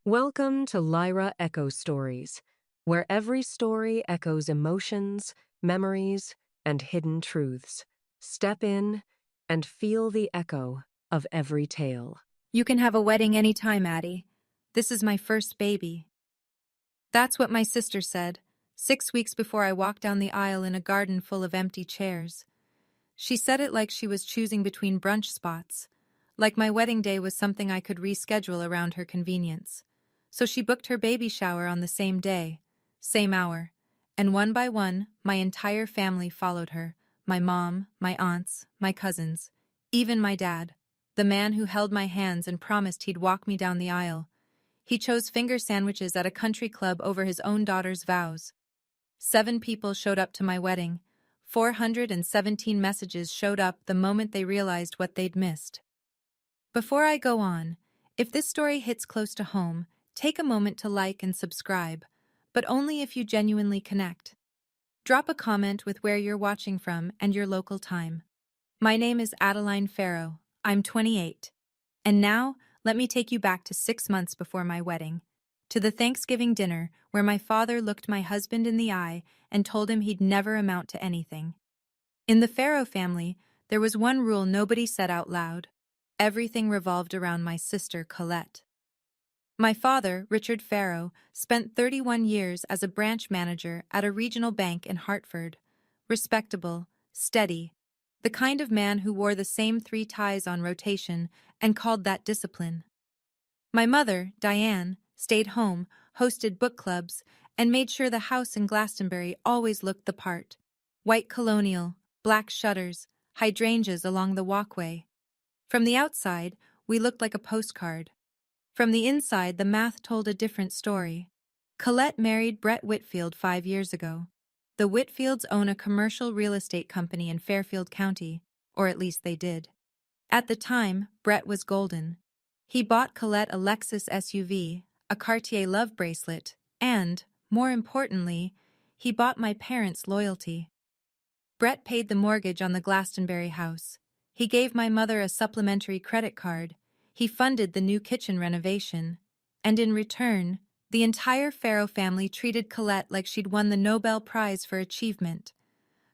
Welcome to Lyra Echo Stories, where every story echoes emotions, memories, and hidden truths. Step in and feel the echo of every tale. You can have a wedding anytime, Addie. This is my first baby. That's what my sister said, 6 weeks before I walked down the aisle in a garden full of empty chairs. She said it like she was choosing between brunch spots, like my wedding day was something I could reschedule around her convenience. So she booked her baby shower on the same day, same hour, and one by one, my entire family followed her, my mom, my aunts, my cousins, even my dad, the man who held my hands and promised he'd walk me down the aisle. He chose finger sandwiches at a country club over his own daughter's vows. 7 people showed up to my wedding. 417 messages showed up the moment they realized what they'd missed. Before I go on, if this story hits close to home, take a moment to like and subscribe, but only if you genuinely connect. Drop a comment with where you're watching from and your local time. My name is Adeline Farrow. I'm 28. And now, let me take you back to 6 months before my wedding, to the Thanksgiving dinner where my father looked my husband in the eye and told him he'd never amount to anything. In the Farrow family, there was one rule nobody said out loud. Everything revolved around my sister, Colette. My father, Richard Farrow, spent 31 years as a branch manager at a regional bank in Hartford. Respectable, steady, the kind of man who wore the same 3 ties on rotation and called that discipline. My mother, Diane, stayed home, hosted book clubs, and made sure the house in Glastonbury always looked the part. White colonial, black shutters, hydrangeas along the walkway. From the outside, we looked like a postcard. From the inside, the math told a different story. Colette married Brett Whitfield 5 years ago. The Whitfields own a commercial real estate company in Fairfield County, or at least they did. At the time, Brett was golden. He bought Colette a Lexus SUV, a Cartier love bracelet, and, more importantly, he bought my parents' loyalty. Brett paid the mortgage on the Glastonbury house. He gave my mother a supplementary credit card. He funded the new kitchen renovation. And in return, the entire Farrow family treated Colette like she'd won the Nobel Prize for achievement.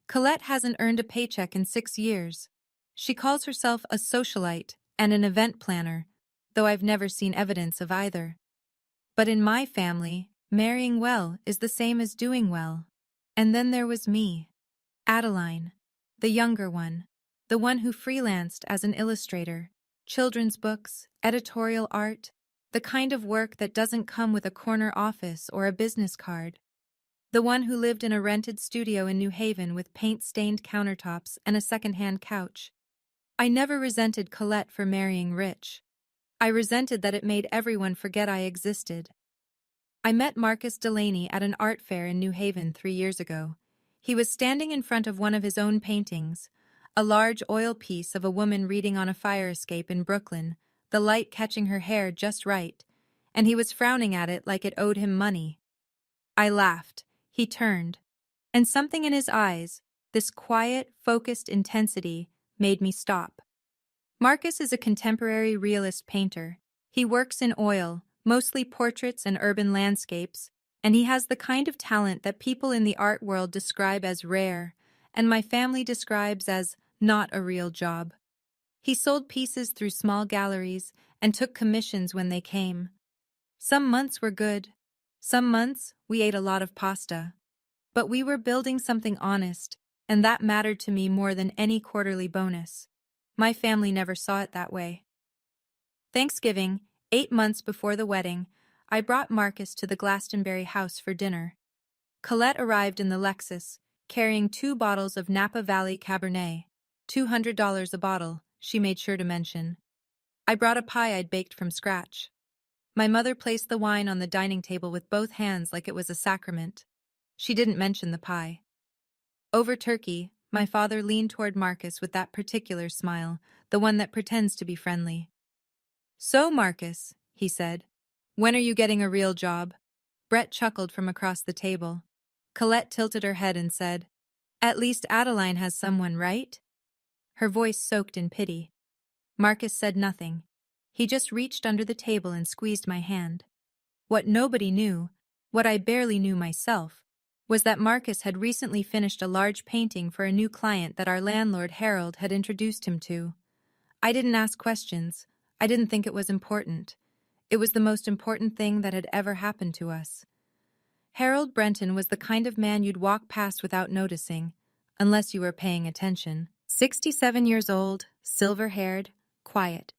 Colette hasn't earned a paycheck in 6 years. She calls herself a socialite and an event planner, though I've never seen evidence of either. But in my family, marrying well is the same as doing well. And then there was me, Adeline, the younger one, the one who freelanced as an illustrator, children's books, editorial art, the kind of work that doesn't come with a corner office or a business card. The one who lived in a rented studio in New Haven with paint-stained countertops and a second-hand couch. I never resented Colette for marrying rich. I resented that it made everyone forget I existed. I met Marcus Delaney at an art fair in New Haven 3 years ago. He was standing in front of one of his own paintings, a large oil piece of a woman reading on a fire escape in Brooklyn, the light catching her hair just right, and he was frowning at it like it owed him money. I laughed. He turned, and something in his eyes, this quiet, focused intensity, made me stop. Marcus is a contemporary realist painter. He works in oil, mostly portraits and urban landscapes, and he has the kind of talent that people in the art world describe as rare, and my family describes as not a real job. He sold pieces through small galleries and took commissions when they came. Some months were good. Some months, we ate a lot of pasta. But we were building something honest, and that mattered to me more than any quarterly bonus. My family never saw it that way. Thanksgiving, 8 months before the wedding, I brought Marcus to the Glastonbury house for dinner. Colette arrived in the Lexus, carrying 2 bottles of Napa Valley Cabernet. $200 a bottle, she made sure to mention. I brought a pie I'd baked from scratch. My mother placed the wine on the dining table with both hands like it was a sacrament. She didn't mention the pie. Over turkey, my father leaned toward Marcus with that particular smile, the one that pretends to be friendly. "So, Marcus," he said, "when are you getting a real job?" Brett chuckled from across the table. Colette tilted her head and said, "At least Adeline has someone, right?" Her voice soaked in pity. Marcus said nothing. He just reached under the table and squeezed my hand. What nobody knew, what I barely knew myself, was that Marcus had recently finished a large painting for a new client that our landlord Harold had introduced him to. I didn't ask questions. I didn't think it was important. It was the most important thing that had ever happened to us. Harold Brenton was the kind of man you'd walk past without noticing, unless you were paying attention. 67 years old, silver-haired, quiet.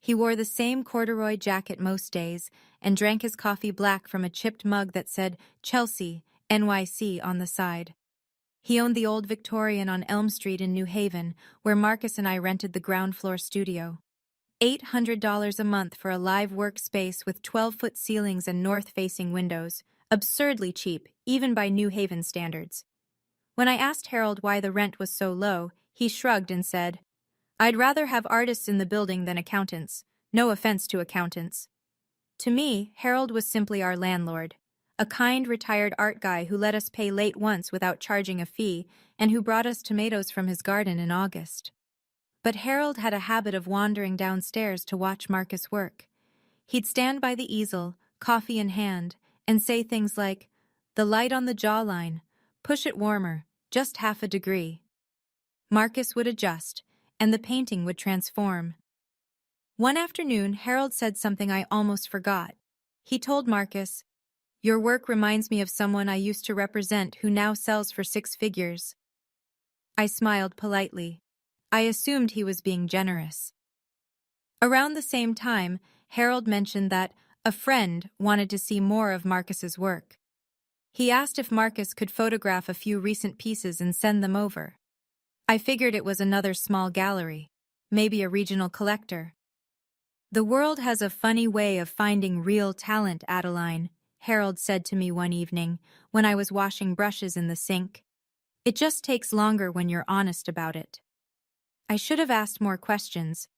He wore the same corduroy jacket most days and drank his coffee black from a chipped mug that said Chelsea, NYC on the side. He owned the old Victorian on Elm Street in New Haven, where Marcus and I rented the ground-floor studio. $800 a month for a live workspace with 12-foot ceilings and north-facing windows, absurdly cheap, even by New Haven standards. When I asked Harold why the rent was so low, he shrugged and said, "I'd rather have artists in the building than accountants. No offense to accountants." To me, Harold was simply our landlord, a kind retired art guy who let us pay late once without charging a fee and who brought us tomatoes from his garden in August. But Harold had a habit of wandering downstairs to watch Marcus work. He'd stand by the easel, coffee in hand, and say things like, "The light on the jawline, push it warmer, just half a degree." Marcus would adjust, and the painting would transform. One afternoon, Harold said something I almost forgot. He told Marcus, "Your work reminds me of someone I used to represent who now sells for 6 figures." I smiled politely. I assumed he was being generous. Around the same time, Harold mentioned that a friend wanted to see more of Marcus's work. He asked if Marcus could photograph a few recent pieces and send them over. I figured it was another small gallery, maybe a regional collector. "The world has a funny way of finding real talent, Adeline," Harold said to me one evening when I was washing brushes in the sink. "It just takes longer when you're honest about it." I should have asked more questions,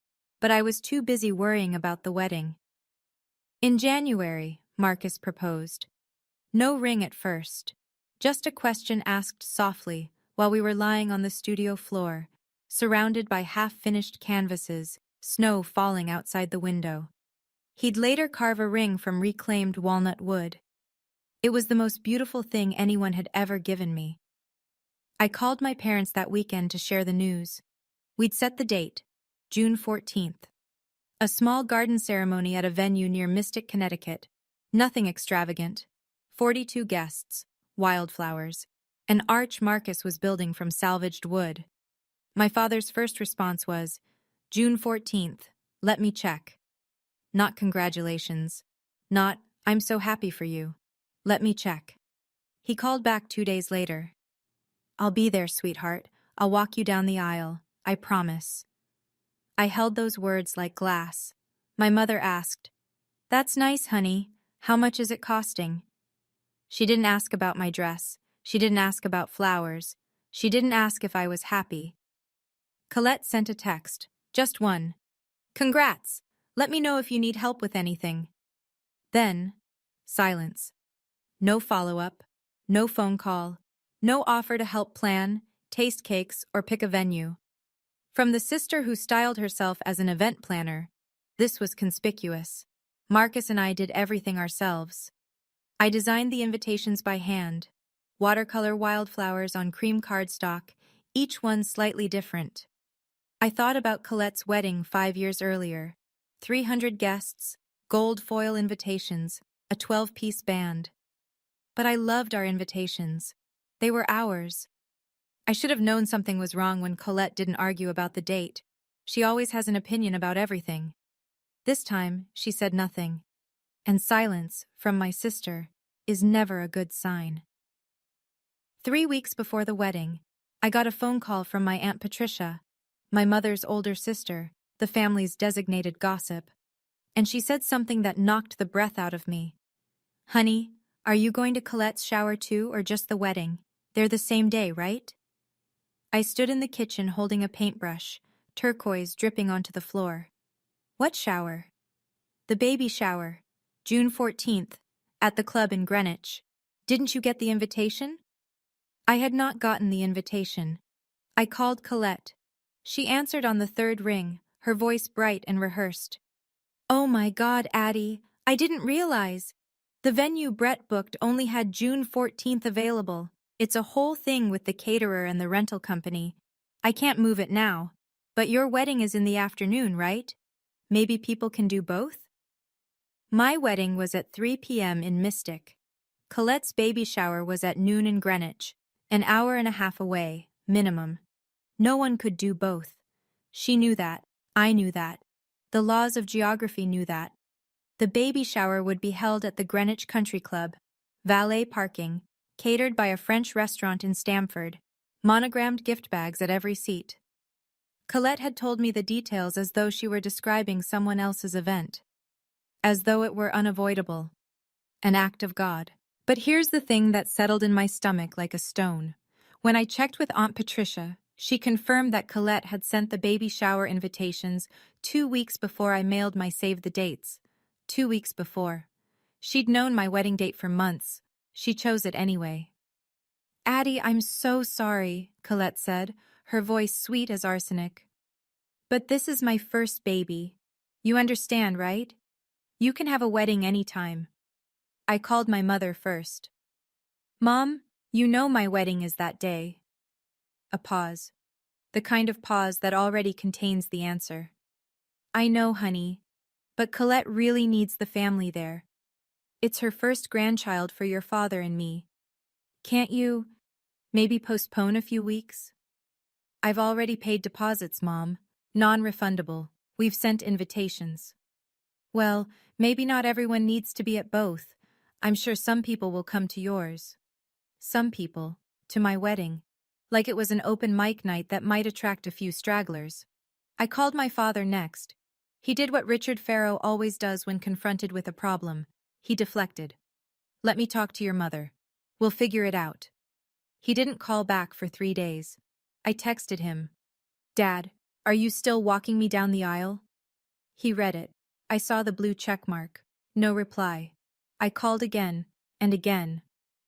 but I was too busy worrying about the wedding. In January, Marcus proposed. No ring at first, just a question asked softly while we were lying on the studio floor, surrounded by half-finished canvases, snow falling outside the window. He'd later carve a ring from reclaimed walnut wood. It was the most beautiful thing anyone had ever given me. I called my parents that weekend to share the news. We'd set the date, June 14th. A small garden ceremony at a venue near Mystic, Connecticut. Nothing extravagant. 42 guests, wildflowers, an arch Marcus was building from salvaged wood. My father's first response was, "June 14th, let me check." Not congratulations. Not, "I'm so happy for you. Let me check." He called back 2 days later. "I'll be there, sweetheart. I'll walk you down the aisle. I promise." I held those words like glass. My mother asked, "That's nice, honey. How much is it costing?" She didn't ask about my dress. She didn't ask about flowers. She didn't ask if I was happy. Colette sent a text. Just one. "Congrats. Let me know if you need help with anything." Then, silence. No follow-up. No phone call. No offer to help plan, taste cakes, or pick a venue. From the sister who styled herself as an event planner, this was conspicuous. Marcus and I did everything ourselves. I designed the invitations by hand, watercolor wildflowers on cream cardstock, each one slightly different. I thought about Colette's wedding 5 years earlier. 300 guests, gold foil invitations, a 12-piece band. But I loved our invitations. They were ours. I should have known something was wrong when Colette didn't argue about the date. She always has an opinion about everything. This time, she said nothing. And silence, from my sister, is never a good sign. 3 weeks before the wedding, I got a phone call from my Aunt Patricia, my mother's older sister, the family's designated gossip. And she said something that knocked the breath out of me. "Honey, are you going to Colette's shower too, or just the wedding? They're the same day, right?" I stood in the kitchen holding a paintbrush, turquoise dripping onto the floor. "What shower?" "The baby shower. June 14th, at the club in Greenwich. Didn't you get the invitation?" I had not gotten the invitation. I called Colette. She answered on the 3rd ring, her voice bright and rehearsed. "Oh my God, Addie, I didn't realize. The venue Brett booked only had June 14th available. It's a whole thing with the caterer and the rental company. I can't move it now. But your wedding is in the afternoon, right? Maybe people can do both? My wedding was at 3 p.m. in Mystic. Colette's baby shower was at noon in Greenwich, an hour and a half away, minimum. No one could do both. She knew that. I knew that. The laws of geography knew that. The baby shower would be held at the Greenwich Country Club, valet parking, catered by a French restaurant in Stamford, monogrammed gift bags at every seat. Colette had told me the details as though she were describing someone else's event. As though it were unavoidable. An act of God. But here's the thing that settled in my stomach like a stone. When I checked with Aunt Patricia, she confirmed that Colette had sent the baby shower invitations 2 weeks before I mailed my save the dates. 2 weeks before. She'd known my wedding date for months. She chose it anyway. Addie, I'm so sorry, Colette said, her voice sweet as arsenic. But this is my first baby. You understand, right? You can have a wedding anytime. I called my mother first. Mom, you know my wedding is that day. A pause. The kind of pause that already contains the answer. I know, honey. But Colette really needs the family there. It's her first grandchild for your father and me. Can't you, maybe postpone a few weeks? I've already paid deposits, Mom. Non-refundable. We've sent invitations. Well, maybe not everyone needs to be at both. I'm sure some people will come to yours. Some people, to my wedding. Like it was an open mic night that might attract a few stragglers. I called my father next. He did what Richard Farrow always does when confronted with a problem. He deflected. Let me talk to your mother. We'll figure it out. He didn't call back for 3 days. I texted him. Dad, are you still walking me down the aisle? He read it. I saw the blue check mark. No reply. I called again, and again.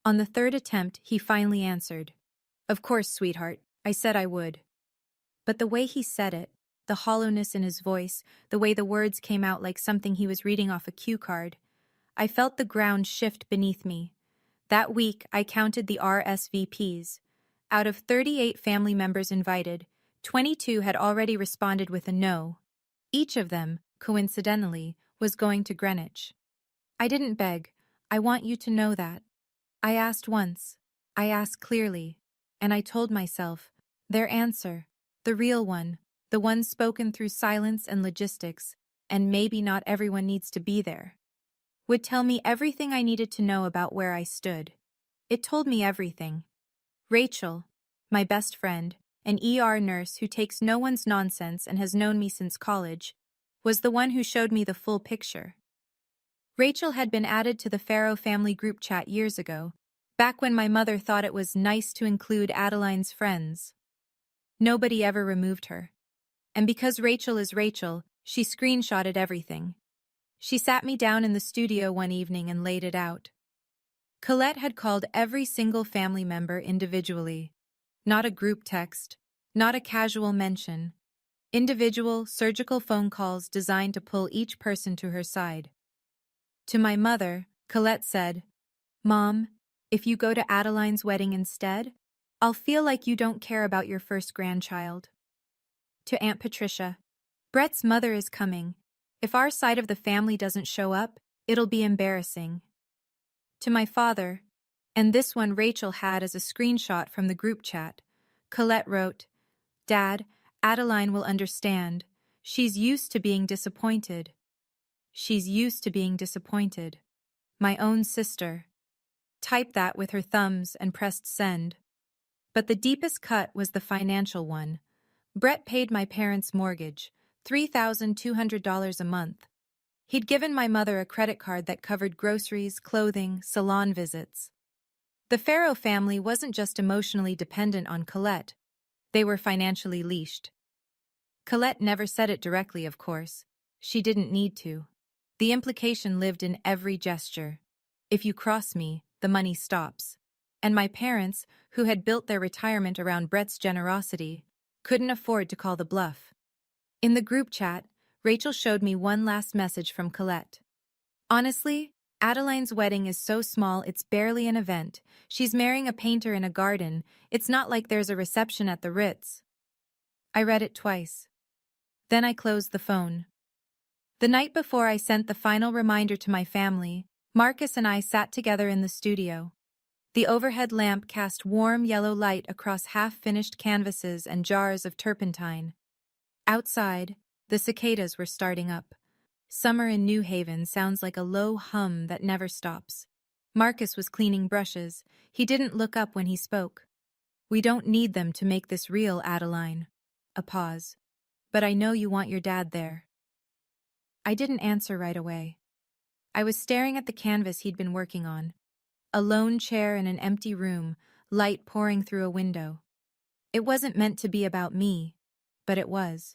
On the 3rd attempt, he finally answered. Of course, sweetheart, I said I would. But the way he said it, the hollowness in his voice, the way the words came out like something he was reading off a cue card, I felt the ground shift beneath me. That week, I counted the RSVPs. Out of 38 family members invited, 22 had already responded with a no. Each of them, coincidentally, was going to Greenwich. I didn't beg. I want you to know that. I asked once. I asked clearly. And I told myself, their answer, the real one, the one spoken through silence and logistics, and maybe not everyone needs to be there, would tell me everything I needed to know about where I stood. It told me everything. Rachel, my best friend, an ER nurse who takes no one's nonsense and has known me since college, was the one who showed me the full picture. Rachel had been added to the Farrow family group chat years ago, back when my mother thought it was nice to include Adeline's friends. Nobody ever removed her. And because Rachel is Rachel, she screenshotted everything. She sat me down in the studio one evening and laid it out. Colette had called every single family member individually. Not a group text, not a casual mention. Individual, surgical phone calls designed to pull each person to her side. To my mother, Colette said, Mom, if you go to Adeline's wedding instead, I'll feel like you don't care about your first grandchild. To Aunt Patricia, Brett's mother is coming. If our side of the family doesn't show up, it'll be embarrassing. To my father, and this one Rachel had as a screenshot from the group chat, Colette wrote, Dad, Adeline will understand. She's used to being disappointed. She's used to being disappointed. My own sister. Typed that with her thumbs and pressed send. But the deepest cut was the financial one. Brett paid my parents' mortgage, $3,200 a month. He'd given my mother a credit card that covered groceries, clothing, salon visits. The Farrow family wasn't just emotionally dependent on Colette. They were financially leashed. Colette never said it directly, of course. She didn't need to. The implication lived in every gesture. If you cross me, the money stops. And my parents, who had built their retirement around Brett's generosity, couldn't afford to call the bluff. In the group chat, Rachel showed me one last message from Colette. Honestly, Adeline's wedding is so small it's barely an event. She's marrying a painter in a garden. It's not like there's a reception at the Ritz. I read it twice. Then I closed the phone. The night before I sent the final reminder to my family, Marcus and I sat together in the studio. The overhead lamp cast warm yellow light across half-finished canvases and jars of turpentine. Outside, the cicadas were starting up. Summer in New Haven sounds like a low hum that never stops. Marcus was cleaning brushes. He didn't look up when he spoke. "We don't need them to make this real, Adeline." A pause. "But I know you want your dad there." I didn't answer right away. I was staring at the canvas he'd been working on. A lone chair in an empty room, light pouring through a window. It wasn't meant to be about me, but it was.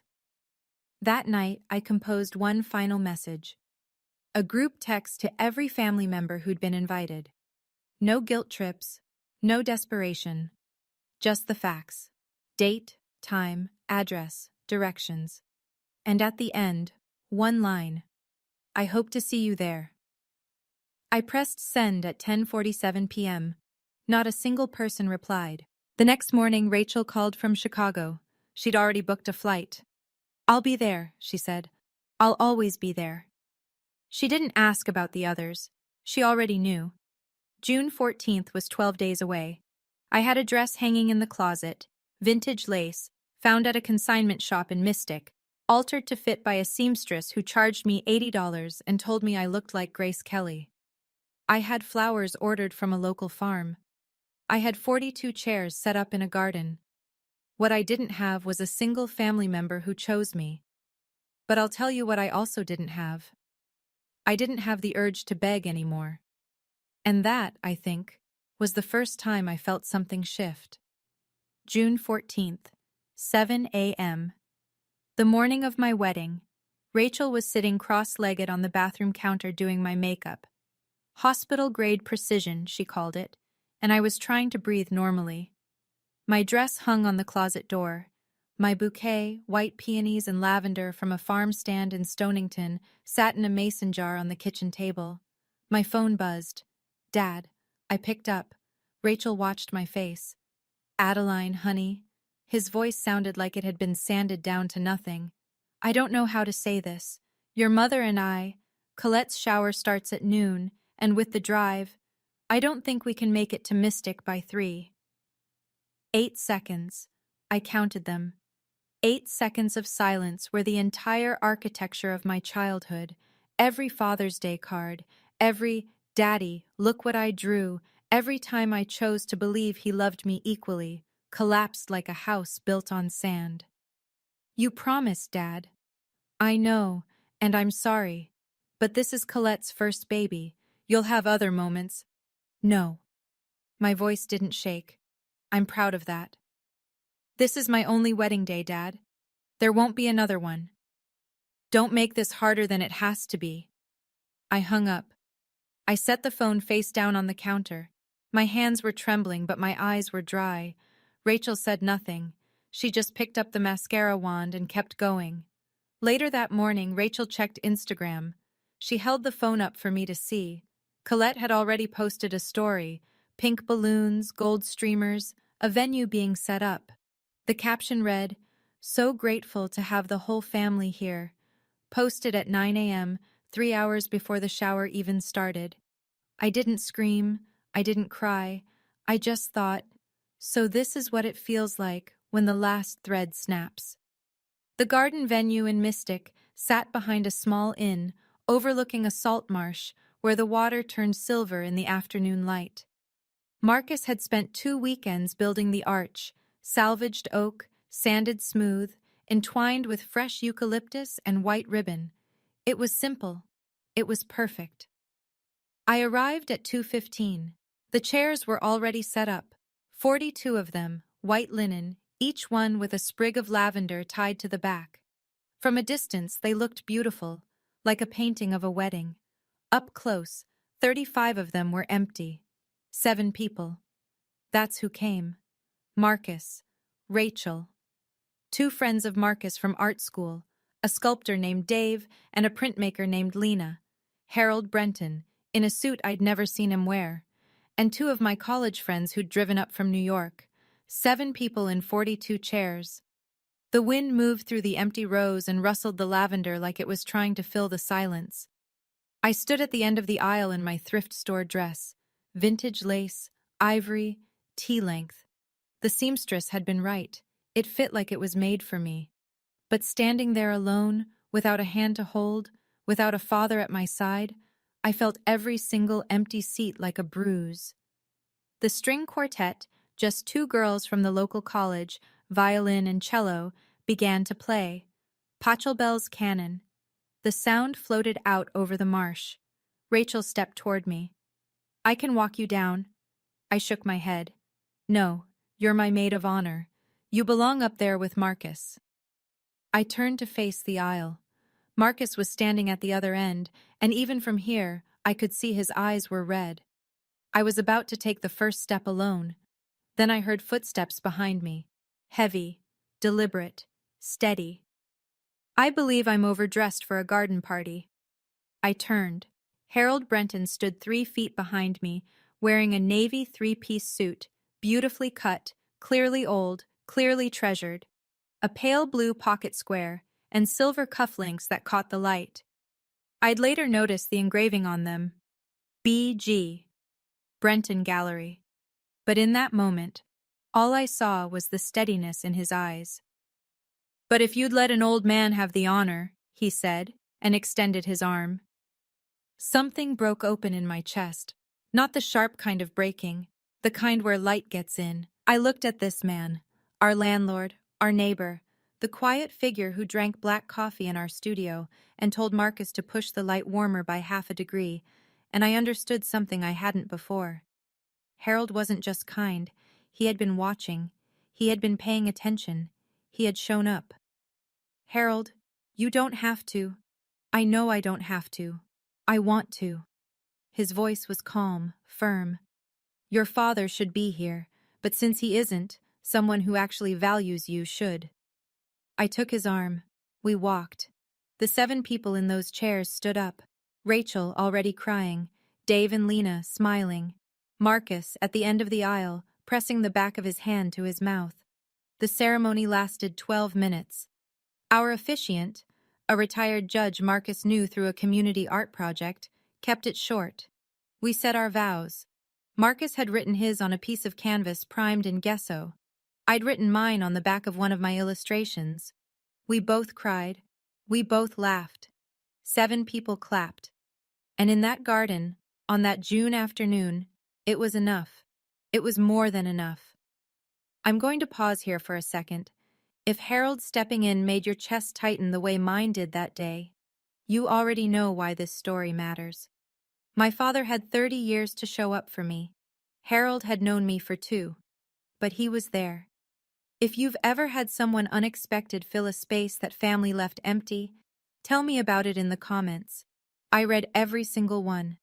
That night, I composed one final message. A group text to every family member who'd been invited. No guilt trips, no desperation. Just the facts. Date, time, address, directions. And at the end, one line. "I hope to see you there." I pressed send at 10:47 p.m. Not a single person replied. The next morning, Rachel called from Chicago. She'd already booked a flight. "I'll be there," she said. "I'll always be there." She didn't ask about the others. She already knew. June 14th was 12 days away. I had a dress hanging in the closet, vintage lace, found at a consignment shop in Mystic, altered to fit by a seamstress who charged me $80 and told me I looked like Grace Kelly. I had flowers ordered from a local farm. I had 42 chairs set up in a garden. What I didn't have was a single family member who chose me. But I'll tell you what I also didn't have. I didn't have the urge to beg anymore. And that, I think, was the first time I felt something shift. June 14th, 7 a.m. The morning of my wedding, Rachel was sitting cross-legged on the bathroom counter doing my makeup. Hospital-grade precision, she called it, and I was trying to breathe normally. My dress hung on the closet door. My bouquet, white peonies and lavender from a farm stand in Stonington, sat in a mason jar on the kitchen table. My phone buzzed. "Dad." I picked up. Rachel watched my face. "Adeline, honey." His voice sounded like it had been sanded down to nothing. "I don't know how to say this. Your mother and Colette's shower starts at noon, and with the drive, I don't think we can make it to Mystic by 3. 8 seconds. I counted them. 8 seconds of silence where the entire architecture of my childhood, every Father's Day card, every "Daddy, look what I drew," every time I chose to believe he loved me equally, collapsed like a house built on sand. "You promised, Dad." "I know, and I'm sorry. But this is Colette's first baby. You'll have other moments." "No." My voice didn't shake. "I'm proud of that." "This is my only wedding day, Dad. There won't be another one. Don't make this harder than it has to be." I hung up. I set the phone face down on the counter. My hands were trembling, but my eyes were dry. Rachel said nothing. She just picked up the mascara wand and kept going. Later that morning, Rachel checked Instagram. She held the phone up for me to see. Colette had already posted a story. Pink balloons, gold streamers, a venue being set up. The caption read, "So grateful to have the whole family here." Posted at 9 a.m., 3 hours before the shower even started. I didn't scream. I didn't cry. I just thought, so this is what it feels like when the last thread snaps. The garden venue in Mystic sat behind a small inn, overlooking a salt marsh where the water turned silver in the afternoon light. Marcus had spent 2 weekends building the arch, salvaged oak, sanded smooth, entwined with fresh eucalyptus and white ribbon. It was simple. It was perfect. I arrived at 2:15. The chairs were already set up, 42 of them, white linen, each one with a sprig of lavender tied to the back. From a distance, they looked beautiful, like a painting of a wedding. Up close, 35 of them were empty. 7 people. That's who came. Marcus, Rachel. 2 friends of Marcus from art school, a sculptor named Dave and a printmaker named Lena. Harold Brenton, in a suit I'd never seen him wear, and 2 of my college friends who'd driven up from New York. 7 people in 42 chairs. The wind moved through the empty rows and rustled the lavender like it was trying to fill the silence. I stood at the end of the aisle in my thrift store dress, vintage lace, ivory, tea-length. The seamstress had been right. It fit like it was made for me. But standing there alone, without a hand to hold, without a father at my side, I felt every single empty seat like a bruise. The string quartet, just 2 girls from the local college, violin and cello, began to play. Pachelbel's canon. The sound floated out over the marsh. Rachel stepped toward me. "I can walk you down." I shook my head. "No, you're my maid of honor. You belong up there with Marcus." I turned to face the aisle. Marcus was standing at the other end, and even from here, I could see his eyes were red. I was about to take the first step alone. Then I heard footsteps behind me. Heavy, deliberate, steady. I believe I'm overdressed for a garden party. I turned. Harold Brenton stood 3 feet behind me, wearing a navy 3-piece suit, beautifully cut, clearly old, clearly treasured. A pale blue pocket square, and silver cufflinks that caught the light. I'd later noticed the engraving on them. B.G. Brenton Gallery. But in that moment, all I saw was the steadiness in his eyes. "But if you'd let an old man have the honor," he said, and extended his arm. Something broke open in my chest. Not the sharp kind of breaking, the kind where light gets in. I looked at this man, our landlord, our neighbor, the quiet figure who drank black coffee in our studio and told Marcus to push the light warmer by half a degree, and I understood something I hadn't before. Harold wasn't just kind. He had been watching. He had been paying attention. He had shown up. "Harold, you don't have to. I know I don't have to. I want to." His voice was calm, firm. "Your father should be here, but since he isn't, someone who actually values you should." I took his arm. We walked. The 7 people in those chairs stood up. Rachel already crying, Dave and Lena smiling, Marcus at the end of the aisle, pressing the back of his hand to his mouth. The ceremony lasted 12 minutes. Our officiant, a retired judge Marcus knew through a community art project, kept it short. We said our vows. Marcus had written his on a piece of canvas primed in gesso. I'd written mine on the back of one of my illustrations. We both cried. We both laughed. 7 people clapped. And in that garden, on that June afternoon, it was enough. It was more than enough. I'm going to pause here for a second. If Harold stepping in made your chest tighten the way mine did that day, you already know why this story matters. My father had 30 years to show up for me. Harold had known me for 2. But he was there. If you've ever had someone unexpected fill a space that family left empty, tell me about it in the comments. I read every single one.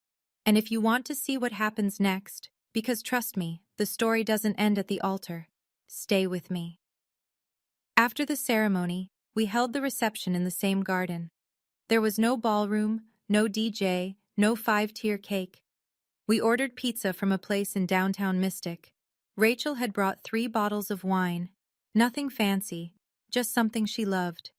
And if you want to see what happens next, because trust me, the story doesn't end at the altar, stay with me. After the ceremony, we held the reception in the same garden. There was no ballroom, no DJ, no 5-tier cake. We ordered pizza from a place in downtown Mystic. Rachel had brought 3 bottles of wine. Nothing fancy, just something she loved.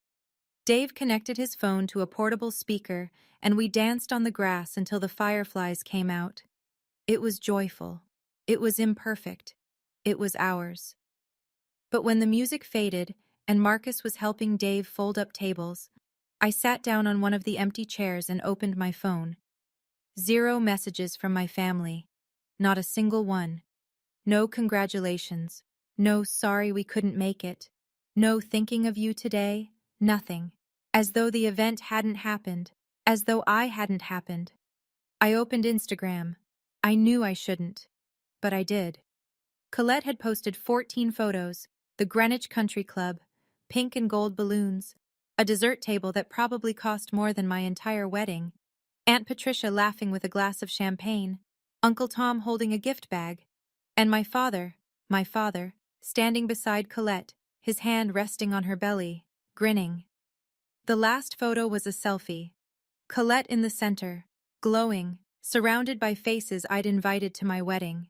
Dave connected his phone to a portable speaker, and we danced on the grass until the fireflies came out. It was joyful. It was imperfect. It was ours. But when the music faded and Marcus was helping Dave fold up tables, I sat down on one of the empty chairs and opened my phone. 0 messages from my family. Not a single one. No congratulations. No sorry we couldn't make it. No thinking of you today. Nothing. As though the event hadn't happened. As though I hadn't happened. I opened Instagram. I knew I shouldn't. But I did. Colette had posted 14 photos, the Greenwich Country Club, pink and gold balloons, a dessert table that probably cost more than my entire wedding, Aunt Patricia laughing with a glass of champagne, Uncle Tom holding a gift bag, and my father, standing beside Colette, his hand resting on her belly, grinning. The last photo was a selfie. Colette in the center, glowing, surrounded by faces I'd invited to my wedding.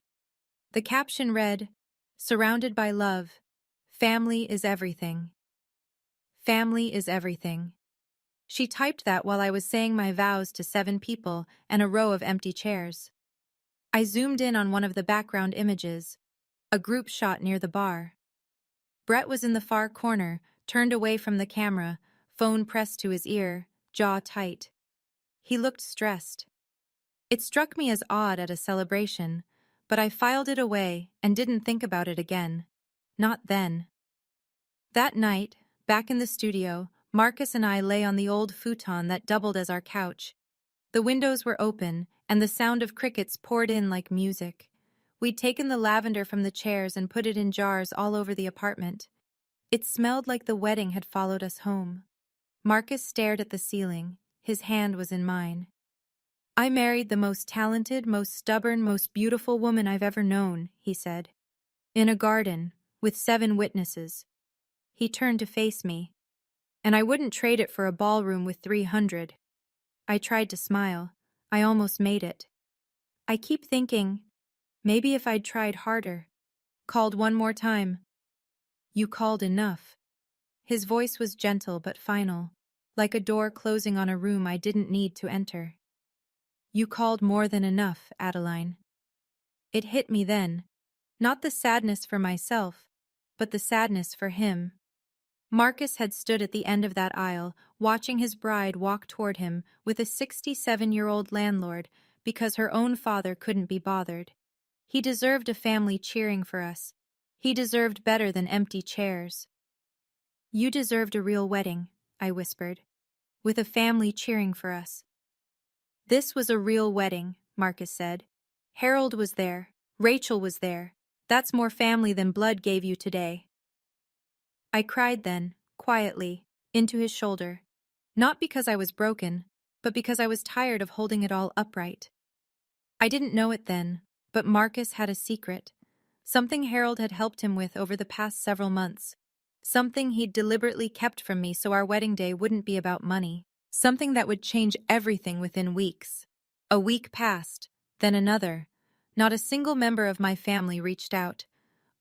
The caption read, "Surrounded by love. Family is everything. Family is everything." She typed that while I was saying my vows to 7 people and a row of empty chairs. I zoomed in on one of the background images, a group shot near the bar. Brett was in the far corner, turned away from the camera, phone pressed to his ear, jaw tight. He looked stressed. It struck me as odd at a celebration, but I filed it away and didn't think about it again. Not then. That night, back in the studio, Marcus and I lay on the old futon that doubled as our couch. The windows were open, and the sound of crickets poured in like music. We'd taken the lavender from the chairs and put it in jars all over the apartment. It smelled like the wedding had followed us home. Marcus stared at the ceiling. His hand was in mine. "I married the most talented, most stubborn, most beautiful woman I've ever known," he said. "In a garden, with 7 witnesses." He turned to face me. "And I wouldn't trade it for a ballroom with 300. I tried to smile. I almost made it. "I keep thinking, maybe if I'd tried harder. Called one more time." "You called enough." His voice was gentle but final, like a door closing on a room I didn't need to enter. "You called more than enough, Adeline." It hit me then. Not the sadness for myself, but the sadness for him. Marcus had stood at the end of that aisle, watching his bride walk toward him with a 67-year-old landlord because her own father couldn't be bothered. He deserved a family cheering for us. He deserved better than empty chairs. "You deserved a real wedding," I whispered, "with a family cheering for us." "This was a real wedding," Marcus said. "Harold was there. Rachel was there. That's more family than blood gave you today." I cried then, quietly, into his shoulder. Not because I was broken, but because I was tired of holding it all upright. I didn't know it then, but Marcus had a secret. Something Harold had helped him with over the past several months. Something he'd deliberately kept from me so our wedding day wouldn't be about money. Something that would change everything within weeks. A week passed, then another. Not a single member of my family reached out.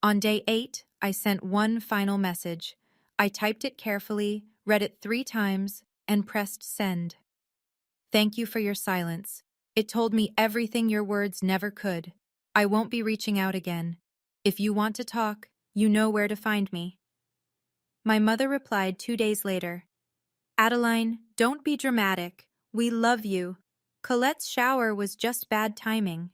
On day 8, I sent one final message. I typed it carefully, read it 3 times, and pressed send. "Thank you for your silence. It told me everything your words never could. I won't be reaching out again. If you want to talk, you know where to find me." My mother replied 2 days later. "Adeline, don't be dramatic. We love you. Colette's shower was just bad timing."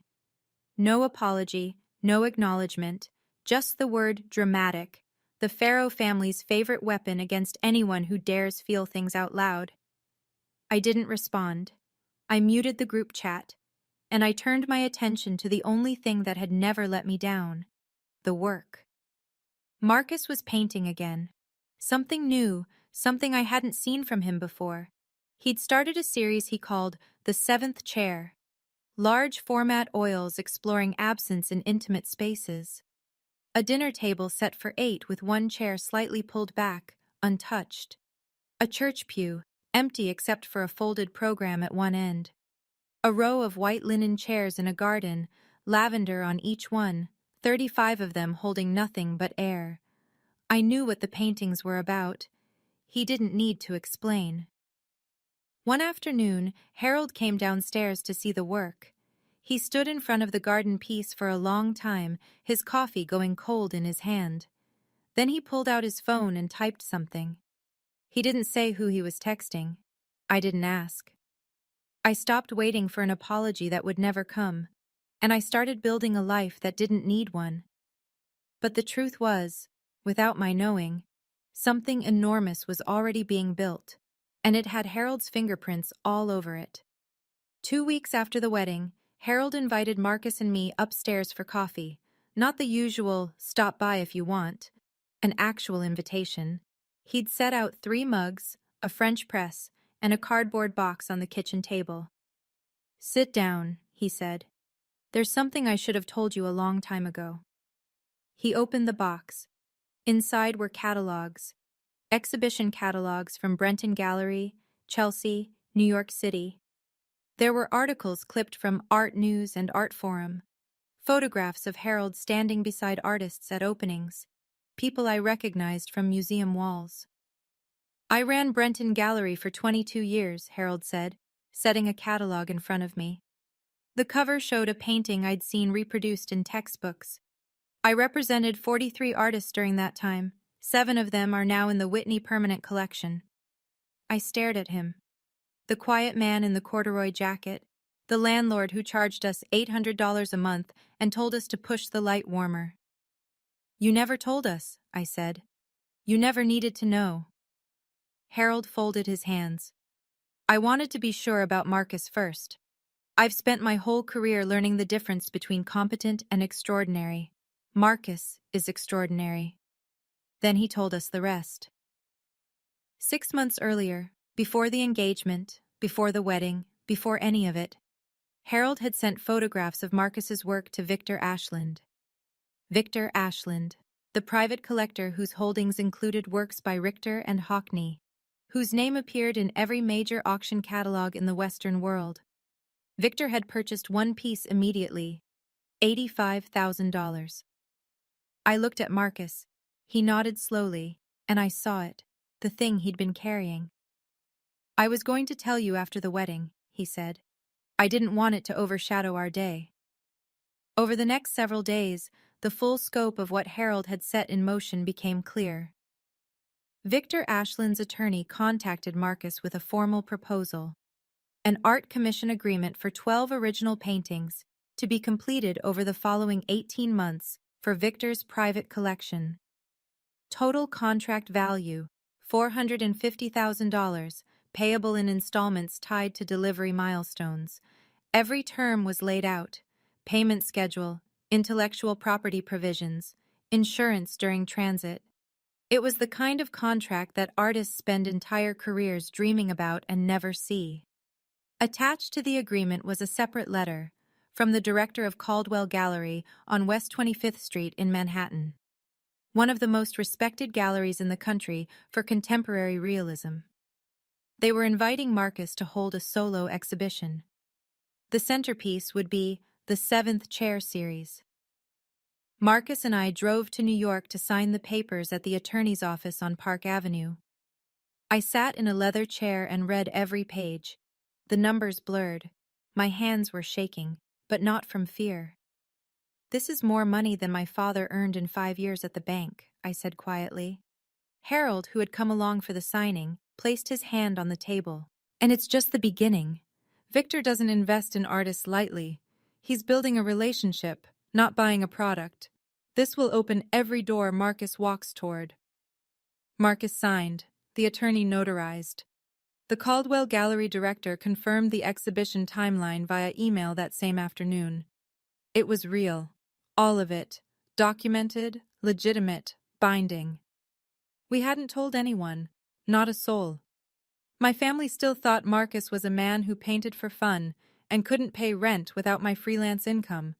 No apology, no acknowledgement, just the word dramatic, the Farrow family's favorite weapon against anyone who dares feel things out loud. I didn't respond. I muted the group chat, and I turned my attention to the only thing that had never let me down: the work. Marcus was painting again. Something new, something I hadn't seen from him before. He'd started a series he called The 7th Chair. Large format oils exploring absence in intimate spaces. A dinner table set for 8 with one chair slightly pulled back, untouched. A church pew, empty except for a folded program at one end. A row of white linen chairs in a garden, lavender on each one, 35 of them holding nothing but air. I knew what the paintings were about. He didn't need to explain. One afternoon, Harold came downstairs to see the work. He stood in front of the garden piece for a long time, his coffee going cold in his hand. Then he pulled out his phone and typed something. He didn't say who he was texting. I didn't ask. I stopped waiting for an apology that would never come, and I started building a life that didn't need one. But the truth was, without my knowing, something enormous was already being built, and it had Harold's fingerprints all over it. 2 weeks after the wedding, Harold invited Marcus and me upstairs for coffee. Not the usual, "stop by if you want," an actual invitation. He'd set out 3 mugs, a French press, and a cardboard box on the kitchen table. "Sit down," he said. "There's something I should have told you a long time ago." He opened the box. Inside were catalogs. Exhibition catalogs from Brenton Gallery, Chelsea, New York City. There were articles clipped from Art News and Art Forum, photographs of Harold standing beside artists at openings, people I recognized from museum walls. I ran Brenton Gallery for 22 years, Harold said, setting a catalog in front of me. The cover showed a painting I'd seen reproduced in textbooks. I represented 43 artists during that time. 7 of them are now in the Whitney Permanent Collection. I stared at him. The quiet man in the corduroy jacket, the landlord who charged us $800 a month and told us to push the light warmer. "You never told us," I said. "You never needed to know." Harold folded his hands. "I wanted to be sure about Marcus first. I've spent my whole career learning the difference between competent and extraordinary. Marcus is extraordinary." Then he told us the rest. 6 months earlier, before the engagement, before the wedding, before any of it, Harold had sent photographs of Marcus's work to Victor Ashland. Victor Ashland, the private collector whose holdings included works by Richter and Hockney, whose name appeared in every major auction catalog in the Western world. Victor had purchased one piece immediately, $85,000. I looked at Marcus. He nodded slowly, and I saw it, the thing he'd been carrying. "I was going to tell you after the wedding," he said. "I didn't want it to overshadow our day." Over the next several days, the full scope of what Harold had set in motion became clear. Victor Ashland's attorney contacted Marcus with a formal proposal, an art commission agreement for 12 original paintings to be completed over the following 18 months for Victor's private collection. Total contract value, $450,000, payable in installments tied to delivery milestones. Every term was laid out: payment schedule, intellectual property provisions, insurance during transit. It was the kind of contract that artists spend entire careers dreaming about and never see. Attached to the agreement was a separate letter from the director of Caldwell Gallery on West 25th Street in Manhattan, one of the most respected galleries in the country for contemporary realism. They were inviting Marcus to hold a solo exhibition. The centerpiece would be the 7th Chair series. Marcus and I drove to New York to sign the papers at the attorney's office on Park Avenue. I sat in a leather chair and read every page. The numbers blurred. My hands were shaking, but not from fear. "This is more money than my father earned in 5 years at the bank," I said quietly. Harold, who had come along for the signing, placed his hand on the table. "And it's just the beginning. Victor doesn't invest in artists lightly. He's building a relationship, not buying a product. This will open every door Marcus walks toward." Marcus signed. The attorney notarized. The Caldwell Gallery director confirmed the exhibition timeline via email that same afternoon. It was real. All of it. Documented, legitimate, binding. We hadn't told anyone. Not a soul. My family still thought Marcus was a man who painted for fun and couldn't pay rent without my freelance income.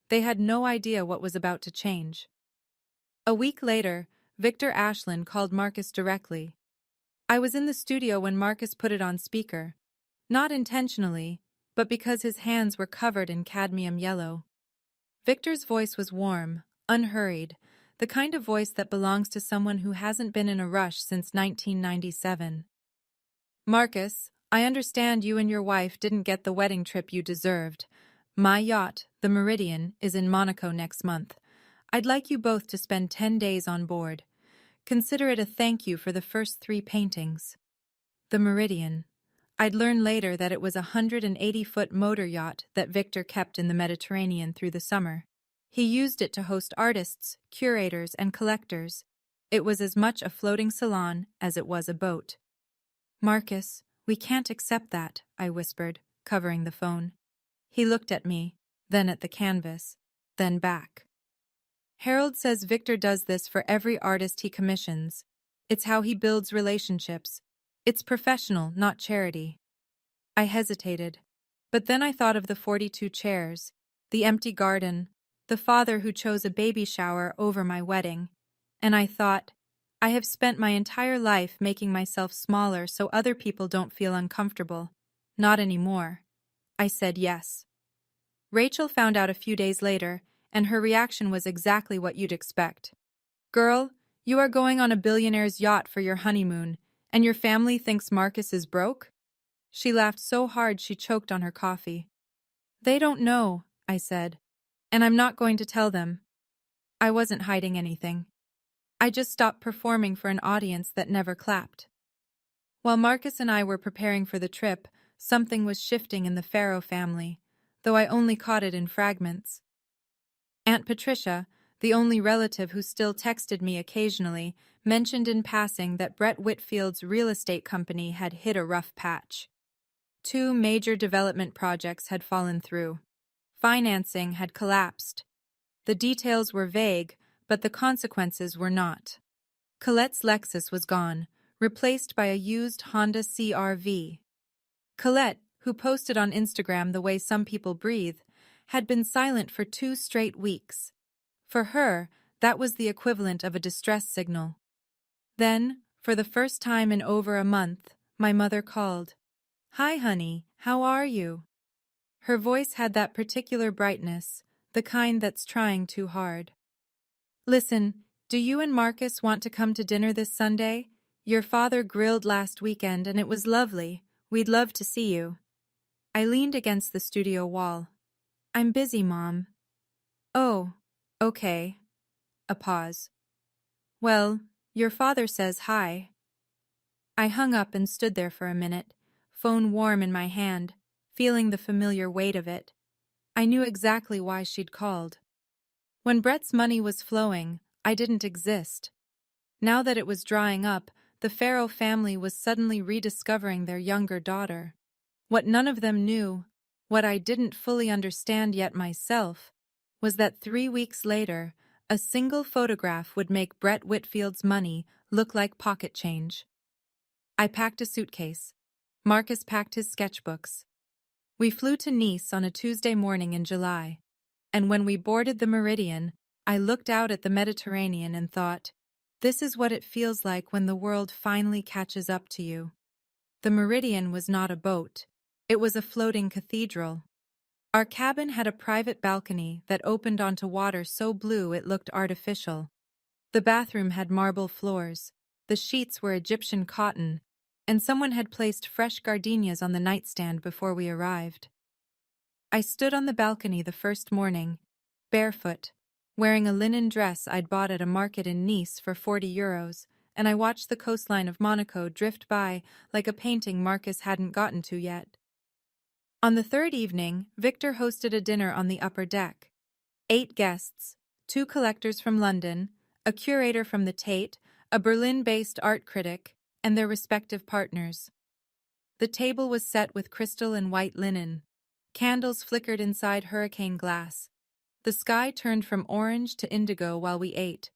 They had no idea what was about to change. A week later, Victor Ashland called Marcus directly. I was in the studio when Marcus put it on speaker. Not intentionally, but because his hands were covered in cadmium yellow. Victor's voice was warm, unhurried, the kind of voice that belongs to someone who hasn't been in a rush since 1997. "Marcus, I understand you and your wife didn't get the wedding trip you deserved. My yacht, the Meridian, is in Monaco next month. I'd like you both to spend 10 days on board. Consider it a thank you for the first 3 paintings." The Meridian. I'd learn later that it was a 180-foot motor yacht that Victor kept in the Mediterranean through the summer. He used it to host artists, curators, and collectors. It was as much a floating salon as it was a boat. "Marcus, we can't accept that," I whispered, covering the phone. He looked at me, then at the canvas, then back. "Harold says Victor does this for every artist he commissions. It's how he builds relationships. It's professional, not charity." I hesitated, but then I thought of the 42 chairs, the empty garden, the father who chose a baby shower over my wedding, and I thought, I have spent my entire life making myself smaller so other people don't feel uncomfortable. Not anymore. I said yes. Rachel found out a few days later, and her reaction was exactly what you'd expect. Girl, you are going on a billionaire's yacht for your honeymoon, and your family thinks Marcus is broke? She laughed so hard she choked on her coffee. They don't know, I said, and I'm not going to tell them. I wasn't hiding anything. I just stopped performing for an audience that never clapped. While Marcus and I were preparing for the trip, something was shifting in the Farrow family, though I only caught it in fragments. Aunt Patricia, the only relative who still texted me occasionally, mentioned in passing that Brett Whitfield's real estate company had hit a rough patch. 2 major development projects had fallen through. Financing had collapsed. The details were vague, but the consequences were not. Colette's Lexus was gone, replaced by a used Honda CR-V. Colette, who posted on Instagram the way some people breathe, had been silent for 2 straight weeks. For her, that was the equivalent of a distress signal. Then, for the first time in over a month, my mother called. "Hi, honey, how are you?" Her voice had that particular brightness, the kind that's trying too hard. "Listen, do you and Marcus want to come to dinner this Sunday? Your father grilled last weekend and it was lovely. We'd love to see you." I leaned against the studio wall. "I'm busy, Mom." "Oh, okay." A pause. "Well, your father says hi." I hung up and stood there for a minute, phone warm in my hand, feeling the familiar weight of it. I knew exactly why she'd called. When Brett's money was flowing, I didn't exist. Now that it was drying up, the Farrow family was suddenly rediscovering their younger daughter. What none of them knew, what I didn't fully understand yet myself, was that 3 weeks later, a single photograph would make Brett Whitfield's money look like pocket change. I packed a suitcase. Marcus packed his sketchbooks. We flew to Nice on a Tuesday morning in July, and when we boarded the Meridian, I looked out at the Mediterranean and thought, this is what it feels like when the world finally catches up to you. The Meridian was not a boat. It was a floating cathedral. Our cabin had a private balcony that opened onto water so blue it looked artificial. The bathroom had marble floors. The sheets were Egyptian cotton, and someone had placed fresh gardenias on the nightstand before we arrived. I stood on the balcony the first morning, barefoot, wearing a linen dress I'd bought at a market in Nice for €40, and I watched the coastline of Monaco drift by like a painting Marcus hadn't gotten to yet. On the 3rd evening, Victor hosted a dinner on the upper deck. 8 guests, 2 collectors from London, a curator from the Tate, a Berlin-based art critic, and their respective partners. The table was set with crystal and white linen. Candles flickered inside hurricane glass. The sky turned from orange to indigo while we ate.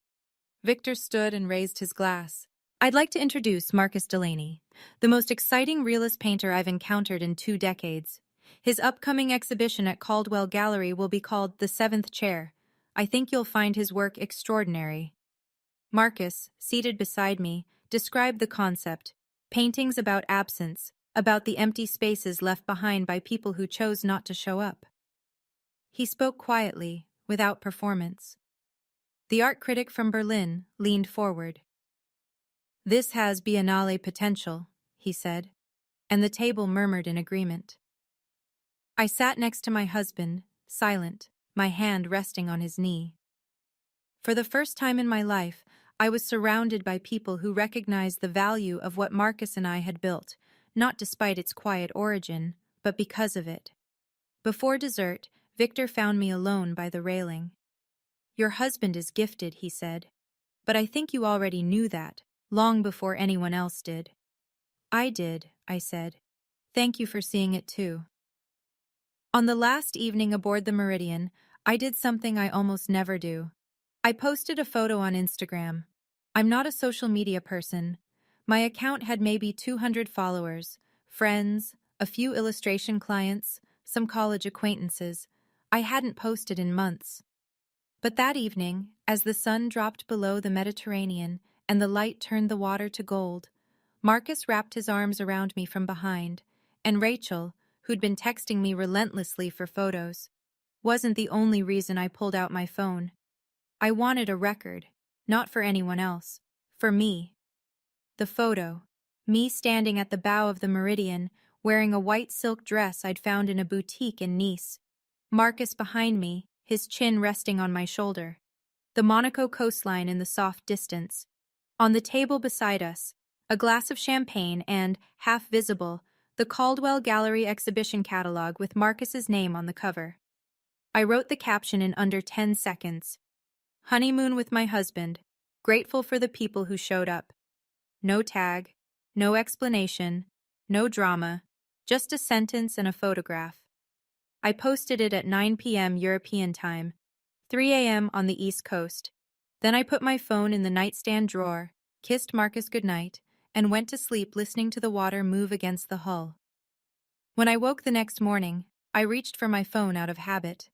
Victor stood and raised his glass. "I'd like to introduce Marcus Delaney, the most exciting realist painter I've encountered in 2 decades. His upcoming exhibition at Caldwell Gallery will be called The Seventh Chair. I think you'll find his work extraordinary." Marcus, seated beside me, described the concept: paintings about absence, about the empty spaces left behind by people who chose not to show up. He spoke quietly, without performance. The art critic from Berlin leaned forward. "This has biennale potential," he said, and the table murmured in agreement. I sat next to my husband, silent, my hand resting on his knee. For the first time in my life, I was surrounded by people who recognized the value of what Marcus and I had built, not despite its quiet origin, but because of it. Before dessert, Victor found me alone by the railing. "Your husband is gifted," he said. "But I think you already knew that, long before anyone else did." "I did," I said. "Thank you for seeing it too." On the last evening aboard the Meridian, I did something I almost never do. I posted a photo on Instagram. I'm not a social media person. My account had maybe 200 followers, friends, a few illustration clients, some college acquaintances. I hadn't posted in months. But that evening, as the sun dropped below the Mediterranean and the light turned the water to gold, Marcus wrapped his arms around me from behind, and Rachel, who'd been texting me relentlessly for photos, wasn't the only reason I pulled out my phone. I wanted a record, not for anyone else, for me. The photo. Me standing at the bow of the Meridian, wearing a white silk dress I'd found in a boutique in Nice. Marcus behind me, his chin resting on my shoulder. The Monaco coastline in the soft distance. On the table beside us, a glass of champagne and, half visible, the Caldwell Gallery exhibition catalog with Marcus's name on the cover. I wrote the caption in under 10 seconds. Honeymoon with my husband. Grateful for the people who showed up. No tag, no explanation, no drama, just a sentence and a photograph. I posted it at 9 p.m. European time, 3 a.m. on the East Coast. Then I put my phone in the nightstand drawer, kissed Marcus goodnight, and went to sleep listening to the water move against the hull. When I woke the next morning, I reached for my phone out of habit.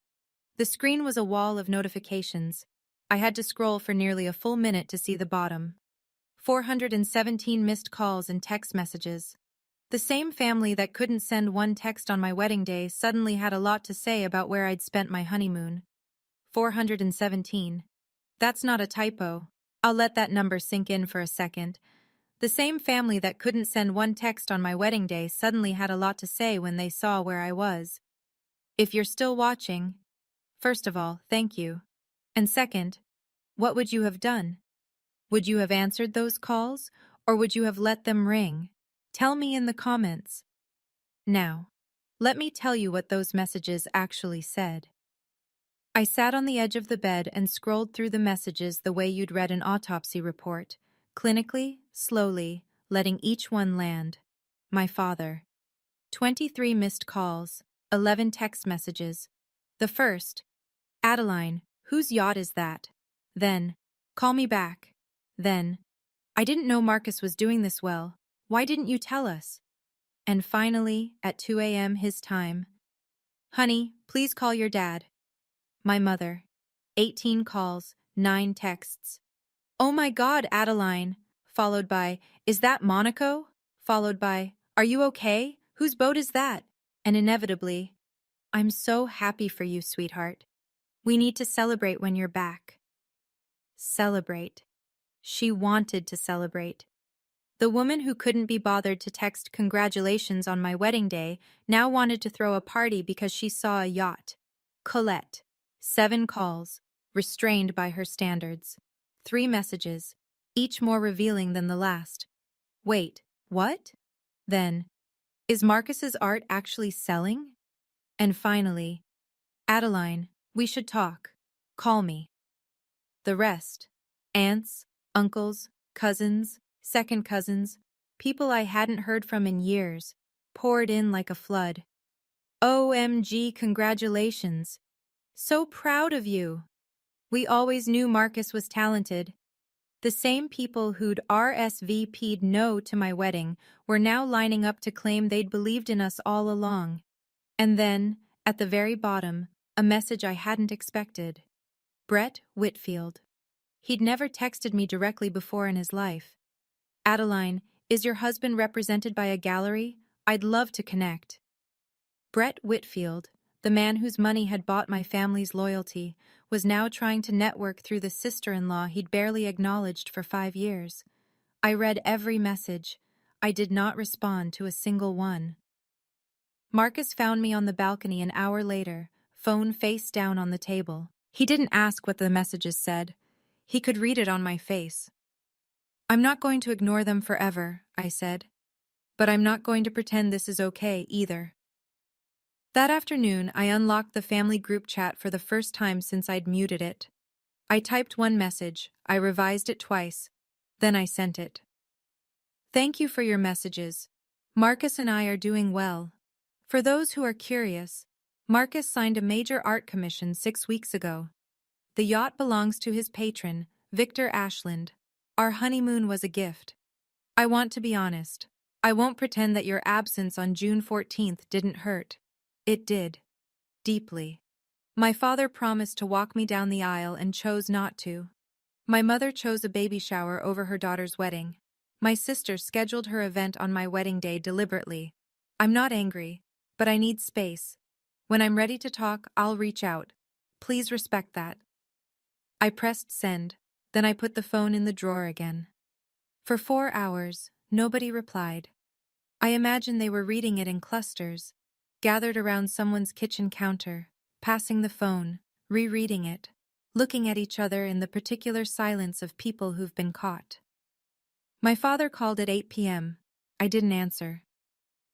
The screen was a wall of notifications. I had to scroll for nearly a full minute to see the bottom. 417 missed calls and text messages. The same family that couldn't send one text on my wedding day suddenly had a lot to say about where I'd spent my honeymoon. 417. That's not a typo. I'll let that number sink in for a second. The same family that couldn't send one text on my wedding day suddenly had a lot to say when they saw where I was. If you're still watching, first of all, thank you. And second, what would you have done? Would you have answered those calls, or would you have let them ring? Tell me in the comments. Now, let me tell you what those messages actually said. I sat on the edge of the bed and scrolled through the messages the way you'd read an autopsy report, clinically, slowly, letting each one land. My father. 23 missed calls, 11 text messages. The first, Adeline, whose yacht is that? Then, call me back. Then, I didn't know Marcus was doing this well. Why didn't you tell us? And finally, at 2 a.m. his time, honey, please call your dad. My mother. 18 calls, 9 texts. Oh my God, Adeline. Followed by, is that Monaco? Followed by, are you okay? Whose boat is that? And inevitably, I'm so happy for you, sweetheart. We need to celebrate when you're back. Celebrate. She wanted to celebrate. The woman who couldn't be bothered to text congratulations on my wedding day now wanted to throw a party because she saw a yacht. Colette. 7 calls, restrained by her standards. 3 messages, each more revealing than the last. Wait, what? Then, is Marcus's art actually selling? And finally, Adeline, we should talk. Call me. The rest, aunts, uncles, cousins, second cousins, people I hadn't heard from in years, poured in like a flood. OMG, congratulations. So proud of you. We always knew Marcus was talented. The same people who'd RSVP'd no to my wedding were now lining up to claim they'd believed in us all along. And then, at the very bottom, a message I hadn't expected. Brett Whitfield. He'd never texted me directly before in his life. Adeline, is your husband represented by a gallery? I'd love to connect. Brett Whitfield, the man whose money had bought my family's loyalty, was now trying to network through the sister-in-law he'd barely acknowledged for 5 years. I read every message. I did not respond to a single one. Marcus found me on the balcony an hour later, phone face down on the table. He didn't ask what the messages said. He could read it on my face. I'm not going to ignore them forever, I said. But I'm not going to pretend this is okay either. That afternoon, I unlocked the family group chat for the first time since I'd muted it. I typed one message, I revised it twice, then I sent it. Thank you for your messages. Marcus and I are doing well. For those who are curious, Marcus signed a major art commission 6 weeks ago. The yacht belongs to his patron, Victor Ashland. Our honeymoon was a gift. I want to be honest. I won't pretend that your absence on June 14th didn't hurt. It did. Deeply. My father promised to walk me down the aisle and chose not to. My mother chose a baby shower over her daughter's wedding. My sister scheduled her event on my wedding day deliberately. I'm not angry, but I need space. When I'm ready to talk, I'll reach out. Please respect that. I pressed send, then I put the phone in the drawer again. For 4 hours, nobody replied. I imagine they were reading it in clusters, gathered around someone's kitchen counter, passing the phone, rereading it, looking at each other in the particular silence of people who've been caught. My father called at 8 p.m. I didn't answer.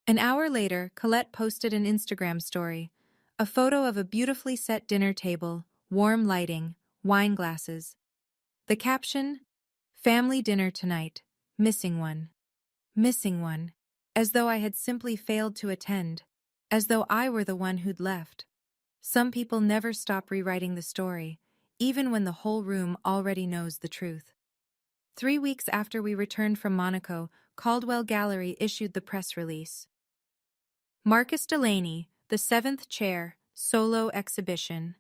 An hour later, Colette posted an Instagram story, a photo of a beautifully set dinner table, warm lighting, wine glasses. The caption, "Family dinner tonight, missing one. Missing one," as though I had simply failed to attend, as though I were the one who'd left. Some people never stop rewriting the story, even when the whole room already knows the truth. 3 weeks after we returned from Monaco, Caldwell Gallery issued the press release. Marcus Delaney, the Seventh Chair, Solo Exhibition.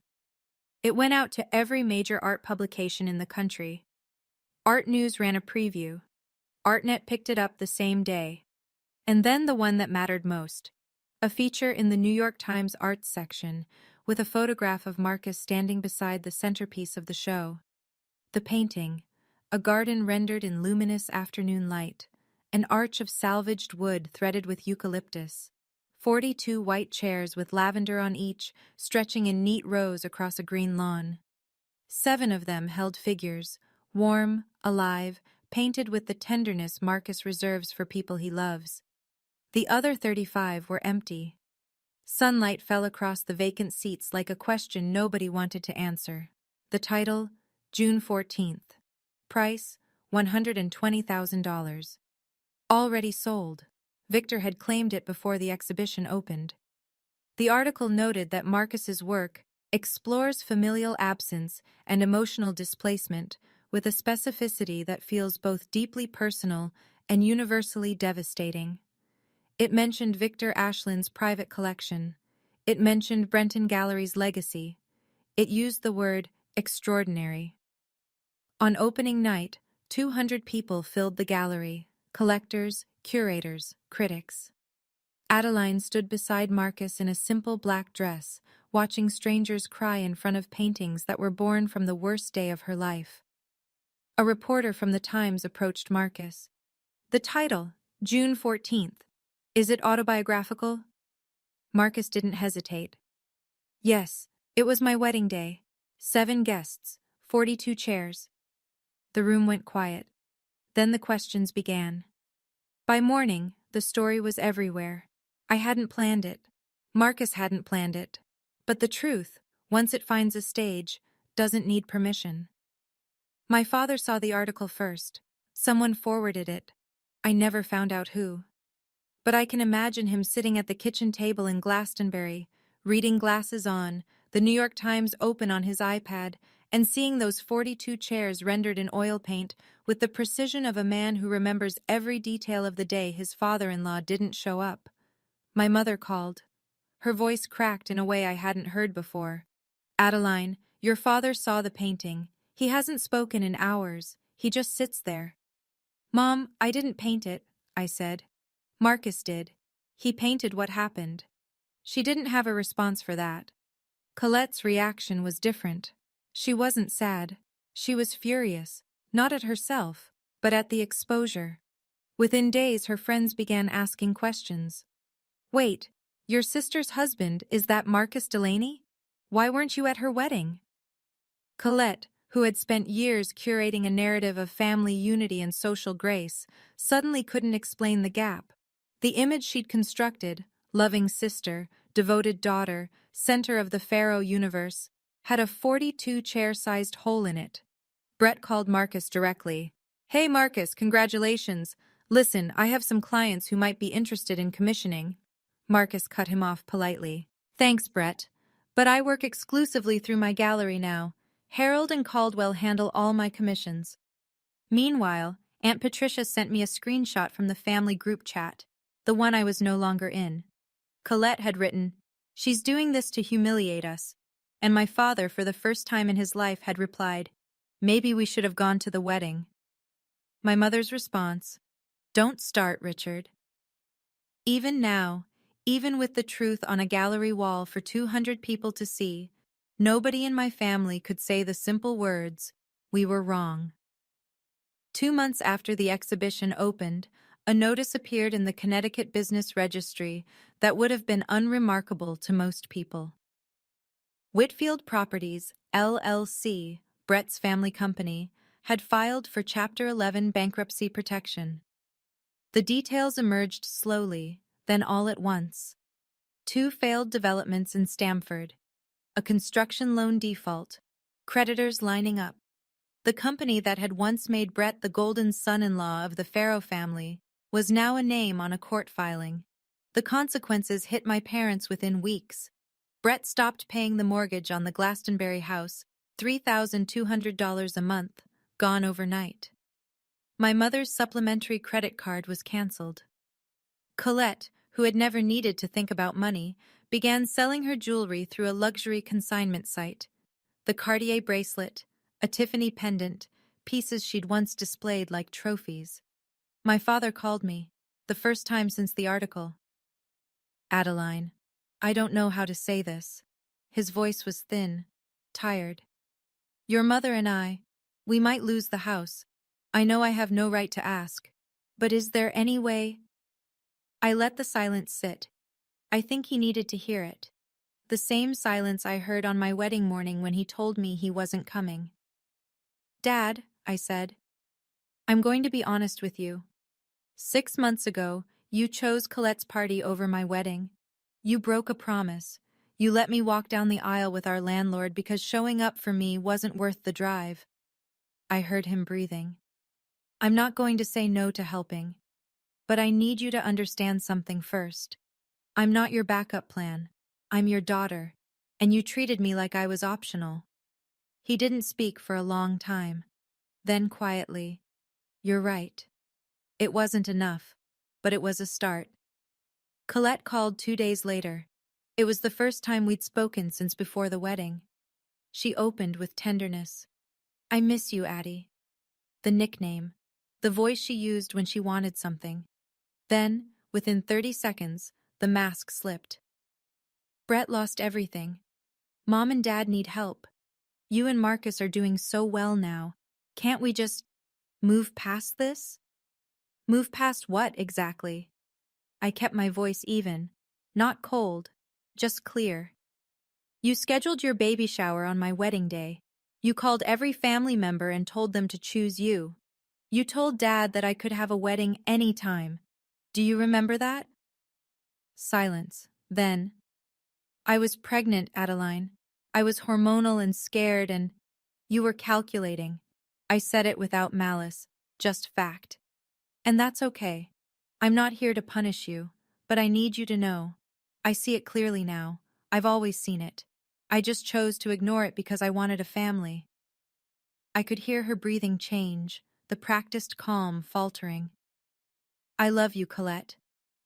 It went out to every major art publication in the country. Art News ran a preview. ArtNet picked it up the same day. And then the one that mattered most, a feature in the New York Times Arts section with a photograph of Marcus standing beside the centerpiece of the show. The painting, a garden rendered in luminous afternoon light, an arch of salvaged wood threaded with eucalyptus, 42 white chairs with lavender on each, stretching in neat rows across a green lawn. 7 of them held figures, warm, alive, painted with the tenderness Marcus reserves for people he loves. The other 35 were empty. Sunlight fell across the vacant seats like a question nobody wanted to answer. The title, June 14th. Price, $120,000. Already sold. Victor had claimed it before the exhibition opened. The article noted that Marcus's work explores familial absence and emotional displacement with a specificity that feels both deeply personal and universally devastating. It mentioned Victor Ashland's private collection. It mentioned Brenton Gallery's legacy. It used the word extraordinary. On opening night, 200 people filled the gallery, collectors, curators, critics. Adeline stood beside Marcus in a simple black dress, watching strangers cry in front of paintings that were born from the worst day of her life. A reporter from the Times approached Marcus. The title, June 14th. Is it autobiographical? Marcus didn't hesitate. Yes, it was my wedding day. 7 guests, 42 chairs. The room went quiet. Then the questions began. By morning, the story was everywhere. I hadn't planned it. Marcus hadn't planned it. But the truth, once it finds a stage, doesn't need permission. My father saw the article first. Someone forwarded it. I never found out who. But I can imagine him sitting at the kitchen table in Glastonbury, reading glasses on, the New York Times open on his iPad, and seeing those 42 chairs rendered in oil paint with the precision of a man who remembers every detail of the day his father-in-law didn't show up. My mother called. Her voice cracked in a way I hadn't heard before. Adeline, your father saw the painting. He hasn't spoken in hours. He just sits there. Mom, I didn't paint it, I said. Marcus did. He painted what happened. She didn't have a response for that. Colette's reaction was different. She wasn't sad. She was furious, not at herself, but at the exposure. Within days, her friends began asking questions. Wait, your sister's husband, is that Marcus Delaney? Why weren't you at her wedding? Colette, who had spent years curating a narrative of family unity and social grace, suddenly couldn't explain the gap. The image she'd constructed, loving sister, devoted daughter, center of the Pharaoh universe, had a 42-chair-sized hole in it. Brett called Marcus directly. Hey Marcus, congratulations. Listen, I have some clients who might be interested in commissioning. Marcus cut him off politely. Thanks, Brett. But I work exclusively through my gallery now. Harold and Caldwell handle all my commissions. Meanwhile, Aunt Patricia sent me a screenshot from the family group chat, the one I was no longer in. Colette had written, "She's doing this to humiliate us." And my father, for the first time in his life, had replied, "Maybe we should have gone to the wedding." My mother's response, "Don't start, Richard." Even now, Even with the truth on a gallery wall for 200 people to see, nobody in my family could say the simple words, "We were wrong." 2 months after the exhibition opened, a notice appeared in the Connecticut Business Registry that would have been unremarkable to most people. Whitfield Properties, LLC, Brett's family company, had filed for Chapter 11 bankruptcy protection. The details emerged slowly, then all at once. 2 failed developments in Stamford, a construction loan default, creditors lining up. The company that had once made Brett the golden son-in-law of the Farrow family was now a name on a court filing. The consequences hit my parents within weeks. Brett stopped paying the mortgage on the Glastonbury house, $3,200 a month, gone overnight. My mother's supplementary credit card was canceled. Colette, who had never needed to think about money, began selling her jewelry through a luxury consignment site. The Cartier bracelet, a Tiffany pendant, pieces she'd once displayed like trophies. My father called me, the first time since the article. "Adeline, I don't know how to say this." His voice was thin, tired. "Your mother and we might lose the house. I know I have no right to ask, but is there any way?" I let the silence sit. I think he needed to hear it. The same silence I heard on my wedding morning when he told me he wasn't coming. "Dad," I said, "I'm going to be honest with you. 6 months ago, you chose Colette's party over my wedding. You broke a promise. You let me walk down the aisle with our landlord because showing up for me wasn't worth the drive." I heard him breathing. "I'm not going to say no to helping. But I need you to understand something first. I'm not your backup plan. I'm your daughter, and you treated me like I was optional." He didn't speak for a long time. Then quietly, "You're right. It wasn't enough, but it was a start." Colette called 2 days later. It was the first time we'd spoken since before the wedding. She opened with tenderness. "I miss you, Addie." The nickname, the voice she used when she wanted something. Then, within 30 seconds, the mask slipped. "Brett lost everything. Mom and Dad need help. You and Marcus are doing so well now. Can't we just move past this?" "Move past what, exactly?" I kept my voice even, not cold, just clear. "You scheduled your baby shower on my wedding day. You called every family member and told them to choose you. You told Dad that I could have a wedding anytime. Do you remember that?" Silence. Then, "I was pregnant, Adeline. I was hormonal and scared and you were calculating." I said it without malice, just fact. "And that's okay. I'm not here to punish you, but I need you to know. I see it clearly now. I've always seen it. I just chose to ignore it because I wanted a family." I could hear her breathing change, the practiced calm faltering. "I love you, Colette,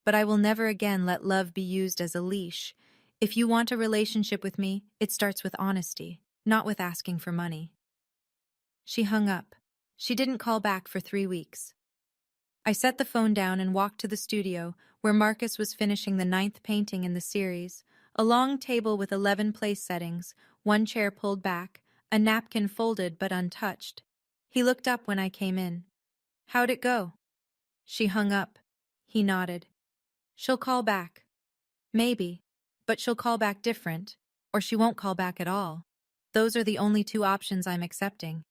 but I will never again let love be used as a leash. If you want a relationship with me, it starts with honesty, not with asking for money." She hung up. She didn't call back for 3 weeks. I set the phone down and walked to the studio, where Marcus was finishing the 9th painting in the series, a long table with 11 place settings, 1 chair pulled back, a napkin folded but untouched. He looked up when I came in. "How'd it go?" She hung up. He nodded. "She'll call back." "Maybe, but she'll call back different, or she won't call back at all. Those are the only 2 options I'm accepting."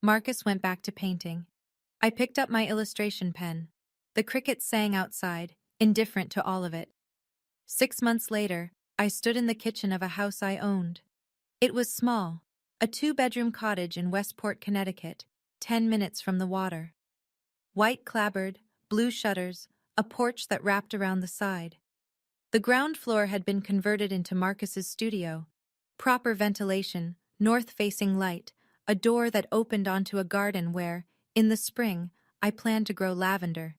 Marcus went back to painting. I picked up my illustration pen. The crickets sang outside, indifferent to all of it. 6 months later, I stood in the kitchen of a house I owned. It was small, a 2-bedroom cottage in Westport, Connecticut, 10 minutes from the water. White clapboard, blue shutters, a porch that wrapped around the side. The ground floor had been converted into Marcus's studio. Proper ventilation, north-facing light, a door that opened onto a garden where, in the spring, I planned to grow lavender.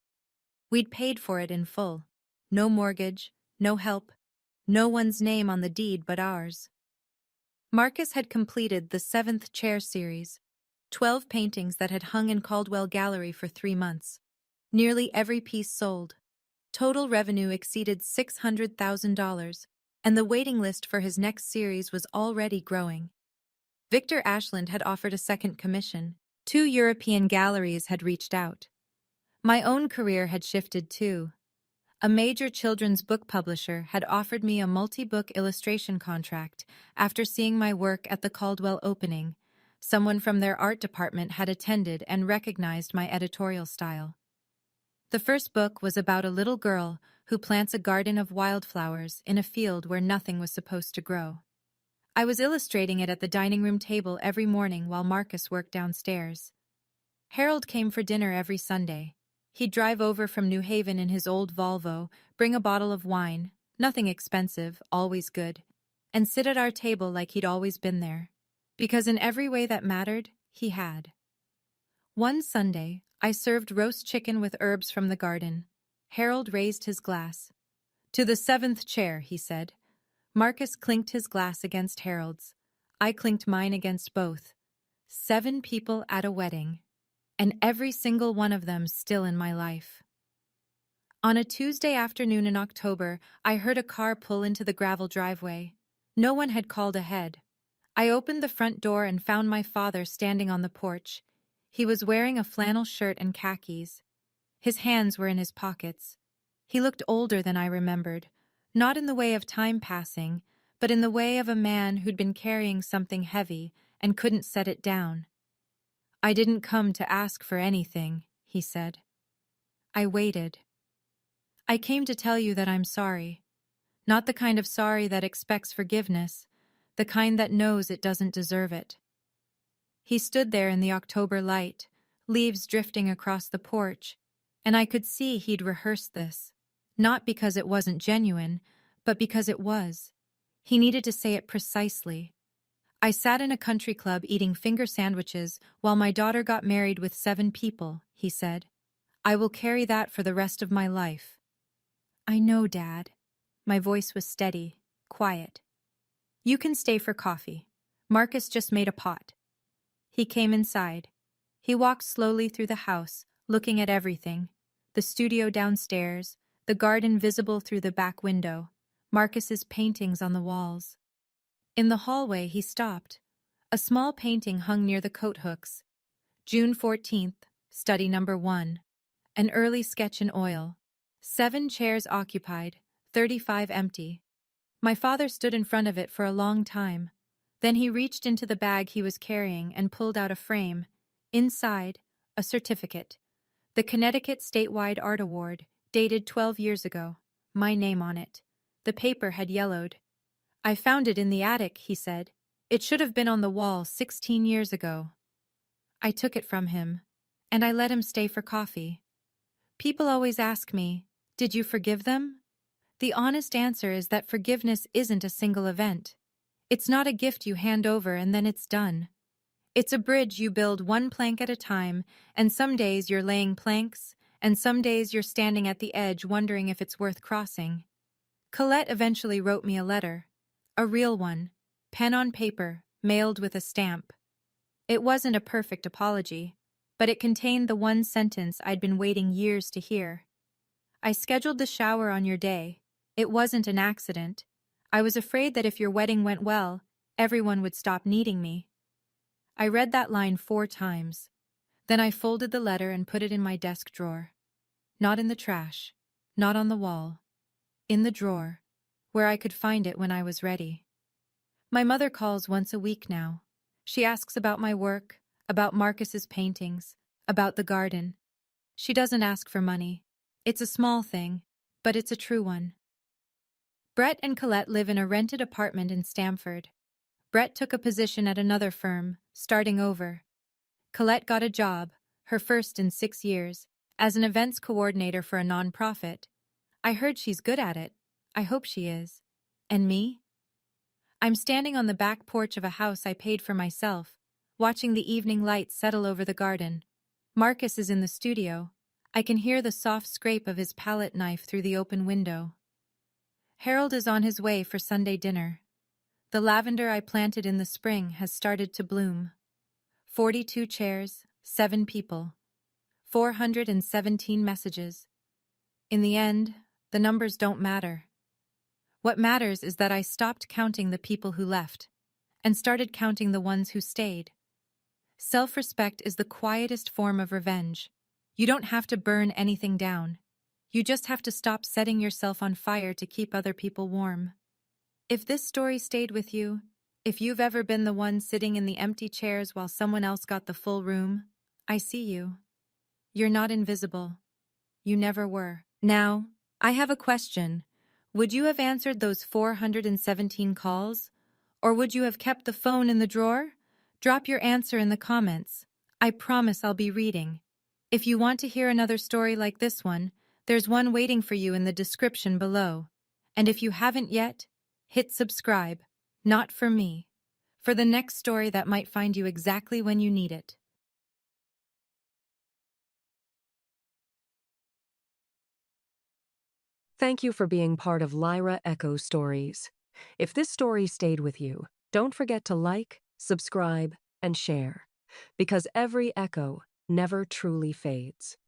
We'd paid for it in full. No mortgage, no help, no one's name on the deed but ours. Marcus had completed the 7th chair series, 12 paintings that had hung in Caldwell Gallery for 3 months. Nearly every piece sold. Total revenue exceeded $600,000, and the waiting list for his next series was already growing. Victor Ashland had offered a second commission. 2 European galleries had reached out. My own career had shifted too. A major children's book publisher had offered me a multi-book illustration contract after seeing my work at the Caldwell opening. Someone from their art department had attended and recognized my editorial style. The first book was about a little girl who plants a garden of wildflowers in a field where nothing was supposed to grow. I was illustrating it at the dining room table every morning while Marcus worked downstairs. Harold came for dinner every Sunday. He'd drive over from New Haven in his old Volvo, bring a bottle of wine, nothing expensive, always good, and sit at our table like he'd always been there. Because in every way that mattered, he had. One Sunday, I served roast chicken with herbs from the garden. Harold raised his glass. "To the 7th chair," he said. Marcus clinked his glass against Harold's. I clinked mine against both. 7 people at a wedding, and every single one of them still in my life. On a Tuesday afternoon in October, I heard a car pull into the gravel driveway. No one had called ahead. I opened the front door and found my father standing on the porch. He was wearing a flannel shirt and khakis. His hands were in his pockets. He looked older than I remembered, not in the way of time passing, but in the way of a man who'd been carrying something heavy and couldn't set it down. "I didn't come to ask for anything," he said. I waited. "I came to tell you that I'm sorry. Not the kind of sorry that expects forgiveness, the kind that knows it doesn't deserve it." He stood there in the October light, leaves drifting across the porch, and I could see he'd rehearsed this, not because it wasn't genuine, but because it was. He needed to say it precisely. "I sat in a country club eating finger sandwiches while my daughter got married with 7 people," he said. "I will carry that for the rest of my life." "I know, Dad." My voice was steady, quiet. "You can stay for coffee. Marcus just made a pot." He came inside. He walked slowly through the house, looking at everything. The studio downstairs, the garden visible through the back window, Marcus's paintings on the walls. In the hallway, he stopped. A small painting hung near the coat hooks. June 14th, study number 1. An early sketch in oil. 7 chairs occupied, 35 empty. My father stood in front of it for a long time. Then he reached into the bag he was carrying and pulled out a frame. Inside, a certificate. The Connecticut Statewide Art Award, dated 12 years ago. My name on it. The paper had yellowed. "I found it in the attic," he said. "It should have been on the wall 16 years ago." I took it from him, and I let him stay for coffee. People always ask me, "Did you forgive them?" The honest answer is that forgiveness isn't a single event. It's not a gift you hand over and then it's done. It's a bridge you build one plank at a time, and some days you're laying planks, and some days you're standing at the edge wondering if it's worth crossing. Colette eventually wrote me a letter. A real one, pen on paper, mailed with a stamp. It wasn't a perfect apology, but it contained the one sentence I'd been waiting years to hear. "I scheduled the shower on your day. It wasn't an accident. I was afraid that if your wedding went well, everyone would stop needing me." I read that line 4 times. Then I folded the letter and put it in my desk drawer. Not in the trash, not on the wall. In the drawer, where I could find it when I was ready. My mother calls once a week now. She asks about my work, about Marcus's paintings, about the garden. She doesn't ask for money. It's a small thing, but it's a true one. Brett and Colette live in a rented apartment in Stamford. Brett took a position at another firm, starting over. Colette got a job, her first in 6 years, as an events coordinator for a nonprofit. I heard she's good at it. I hope she is. And me? I'm standing on the back porch of a house I paid for myself, watching the evening light settle over the garden. Marcus is in the studio. I can hear the soft scrape of his palette knife through the open window. Harold is on his way for Sunday dinner. The lavender I planted in the spring has started to bloom. 42 chairs, 7 people. 417 messages. In the end, The numbers don't matter. What matters is that I stopped counting the people who left and started counting the ones who stayed. Self-respect is the quietest form of revenge. You don't have to burn anything down. You just have to stop setting yourself on fire to keep other people warm. If this story stayed with you, if you've ever been the one sitting in the empty chairs while someone else got the full room, I see you. You're not invisible. You never were. Now, I have a question. Would you have answered those 417 calls? Or would you have kept the phone in the drawer? Drop your answer in the comments. I promise I'll be reading. If you want to hear another story like this one, there's one waiting for you in the description below. And if you haven't yet, hit subscribe. Not for me. For the next story that might find you exactly when you need it. Thank you for being part of Lyra Echo Stories. If this story stayed with you, don't forget to like, subscribe, and share, because every echo never truly fades.